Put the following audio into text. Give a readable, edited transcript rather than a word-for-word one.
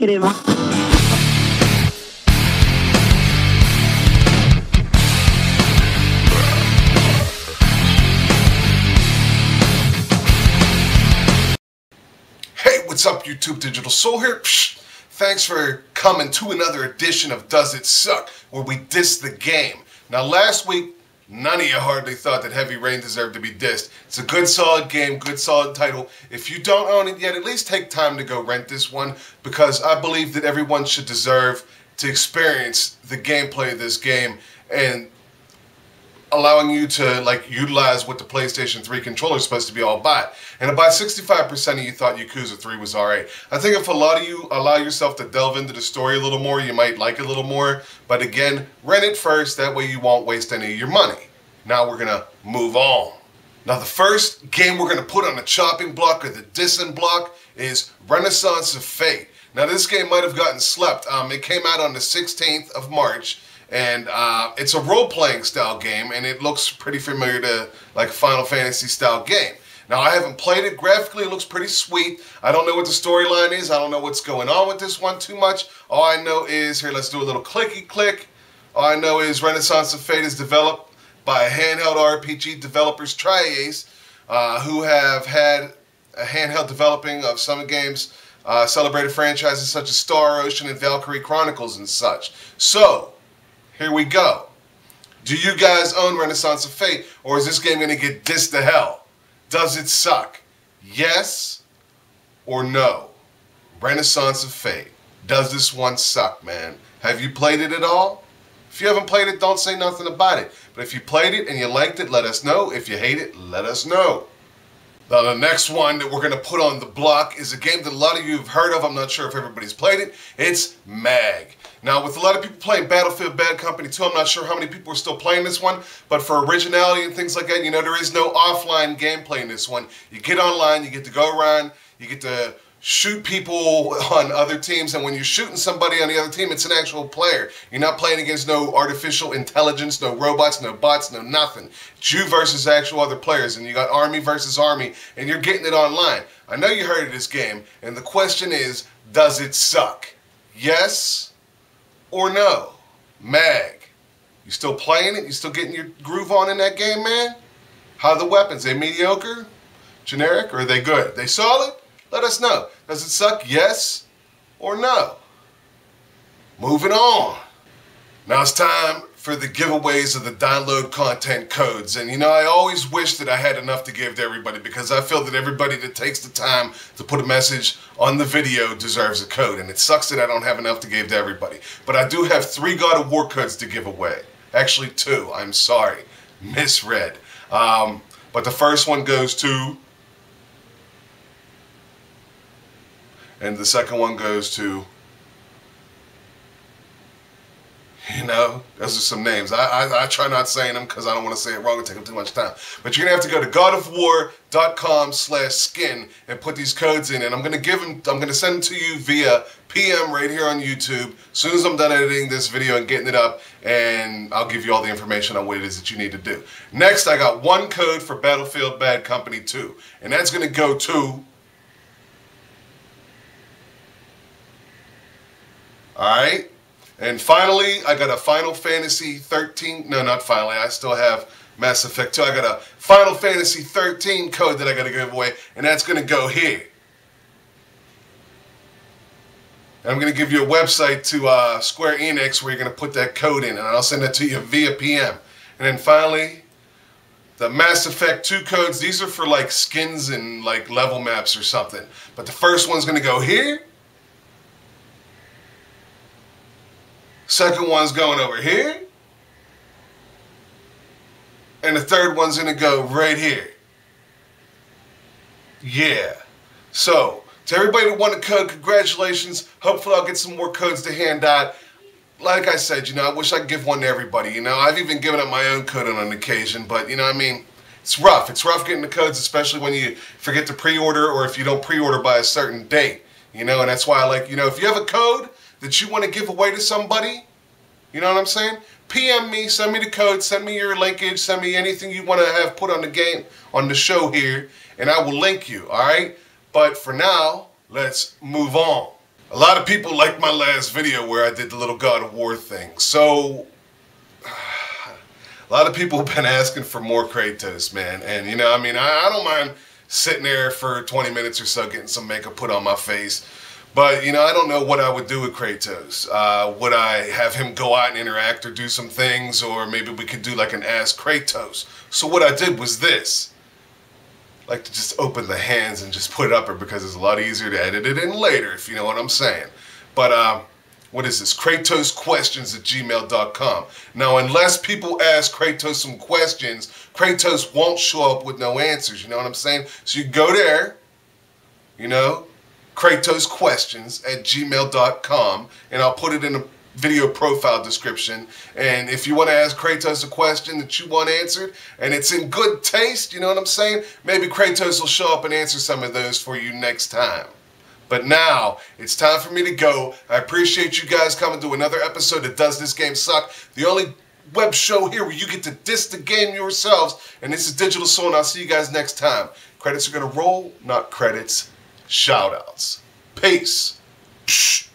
Negative. Hey, what's up YouTube? DiGiTiLsOuL here. Thanks for coming to another edition of Does It Suck, where we diss the game. Now last week, none of you hardly thought that Heavy Rain deserved to be dissed. It's a good solid game, good solid title. If you don't own it yet, at least take time to go rent this one, because I believe that everyone should deserve to experience the gameplay of this game and allowing you to utilize what the PlayStation 3 controller is supposed to be all about. And about 65% of you thought Yakuza 3 was alright. I think if a lot of you allow yourself to delve into the story a little more, you might like it a little more. But again, rent it first, that way you won't waste any of your money. Now we're gonna move on. Now the first game we're gonna put on the chopping block or the dissing block is Renaissance of Fate. Now this game might have gotten slept. It came out on the 16th of March. And it's a role-playing style game, and it looks pretty familiar to like a Final Fantasy style game. Now I haven't played it. Graphically it looks pretty sweet. I don't know what the storyline is. I don't know what's going on with this one too much. All I know is, here, let's do a little clicky click. All I know is Renaissance of Fate is developed by handheld RPG developers TriAce, who have had a handheld developing of some games, celebrated franchises such as Star Ocean and Valkyrie Chronicles and such. So, here we go. Do you guys own Renaissance of Fate, or is this game going to get dissed to hell? Does it suck? Yes or no? Renaissance of Fate. Does this one suck, man? Have you played it at all? If you haven't played it, don't say nothing about it. But if you played it and you liked it, let us know. If you hate it, let us know. Now the next one that we're going to put on the block is a game that a lot of you have heard of. I'm not sure if everybody's played it. It's MAG. Now, with a lot of people playing Battlefield Badcompany 2, I'm not sure how many people are still playing this one, but for originality and things like that, you know, there is no offline gameplay in this one. You get online, you get to go around, you get to shoot people on other teams, and when you're shooting somebody on the other team, it's an actual player. You're not playing against no artificial intelligence, no robots, no bots, no nothing. It's you versus actual other players, and you got army versus army, and you're getting it online. I know you heard of this game, and the question is, does it suck? Yes or no? MAG. You still playing it? You still getting your groove on in that game, man? How are the weapons? They mediocre? Generic? Or are they good? They solid? Let us know. Does it suck? Yes or no? Moving on. Now it's time for the giveaways of the download content codes. And you know, I always wish that I had enough to give to everybody, because I feel that everybody that takes the time to put a message on the video deserves a code. And it sucks that I don't have enough to give to everybody. But I do have 3 God of War codes to give away. Actually 2, I'm sorry. Misread. But the first one goes to, and the second one goes to, you know, those are some names. I try not saying them because I don't want to say it wrong and take up too much time. But you're going to have to go to godofwar.com/skin and put these codes in. And I'm going to send them to you via PM right here on YouTube as soon as I'm done editing this video and getting it up. And I'll give you all the information on what it is that you need to do. Next, I got 1 code for Battlefield Badcompany 2. And that's going to go to, alright? And finally, I got a Final Fantasy 13, no, not finally, I still have Mass Effect 2. I got a Final Fantasy 13 code that I got to give away, and that's going to go here. And I'm going to give you a website to Square Enix where you're going to put that code in, and I'll send that to you via PM. And then finally, the Mass Effect 2 codes, these are for like skins and like level maps or something. But the first one's going to go here. Second one's going over here. And the third one's going to go right here. Yeah. So, to everybody that won a code, congratulations. Hopefully I'll get some more codes to hand out. Like I said, you know, I wish I could give one to everybody. You know, I've even given up my own code on an occasion. But, you know what I mean? It's rough. It's rough getting the codes, especially when you forget to pre-order or if you don't pre-order by a certain date. You know, and that's why I like, you know, if you have a code that you want to give away to somebody, you know what I'm saying? PM me, send me the code, send me your linkage, send me anything you want to have put on the game, on the show here, and I will link you, alright? But for now, let's move on. A lot of people liked my last video where I did the little God of War thing. So, a lot of people have been asking for more Kratos, man. And, you know, I mean, I don't mind sitting there for 20 minutes or so getting some makeup put on my face. But, you know, I don't know what I would do with Kratos. Would I have him go out and interact or do some things? Or maybe we could do like an Ask Kratos. So what I did was this. I like to just open the hands and just put it up there because it's a lot easier to edit it in later, if you know what I'm saying. But, what is this? kratosquestions@gmail.com. Now, unless people ask Kratos some questions, Kratos won't show up with no answers, you know what I'm saying? So you go there, you know, kratosquestions@gmail.com, and I'll put it in a video profile description. And if you want to ask Kratos a question that you want answered and it's in good taste, you know what I'm saying, maybe Kratos will show up and answer some of those for you next time. But now it's time for me to go. I appreciate you guys coming to another episode of Does This Game Suck? The only web show here where you get to diss the game yourselves. And this is DiGiTiLsOuL, and I'll see you guys next time. Credits are gonna roll, not credits. Shoutouts. Peace. Psh.